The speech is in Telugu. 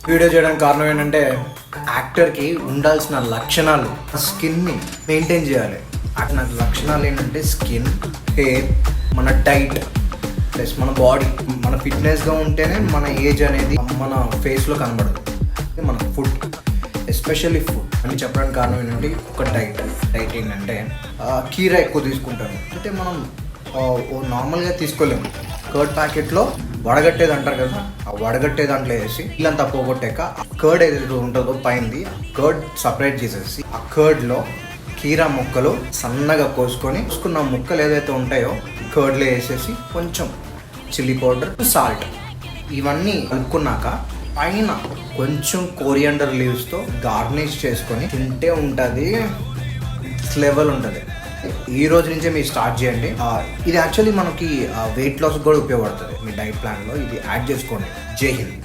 వీడియో చేయడానికి కారణం ఏంటంటే యాక్టర్కి ఉండాల్సిన లక్షణాలు స్కిన్ని మెయింటైన్ చేయాలి. నాకు లక్షణాలు ఏంటంటే స్కిన్, హెయిర్, మన డైట్ ప్లస్ మన బాడీ. మన ఫిట్నెస్గా ఉంటేనే మన ఏజ్ అనేది మన ఫేస్లో కనబడదు. మన ఫుడ్, ఎస్పెషల్లీ ఫుడ్ అని చెప్పడానికి కారణం ఏంటంటే ఒక డైట్ ఏంటంటే కీరా ఎక్కువ తీసుకుంటాను. అంటే మనం నార్మల్గా తీసుకోలేము. కర్డ్ ప్యాకెట్లో వడగట్టేది అంటారు కదా, ఆ వడగట్టే దాంట్లో వేసి ఇల్లంతా పోగొట్టాక కర్డ్ ఏదైతే ఉంటుందో పైంది కర్డ్ సపరేట్ చేసేసి ఆ కర్డ్లో కీరా ముక్కలు సన్నగా కోసుకున్న ముక్కలు ఏదైతే ఉంటాయో కర్డ్లో వేసేసి కొంచెం చిల్లీ పౌడర్, సాల్ట్ ఇవన్నీ కలుపుకున్నాక పైన కొంచెం కోరియాండర్ లీవ్స్తో గార్నిష్ చేసుకొని తింటే ఉంటుంది, ఫ్లేవర్ ఉంటుంది. ఈ రోజు నుంచే మీరు స్టార్ట్ చేయండి. ఇది యాక్చువల్లీ మనకి వెయిట్ లాస్ కూడా ఉపయోగపడుతుంది. మీ డైట్ ప్లాన్లో ఇది యాడ్ చేసుకోండి. జై హింద్.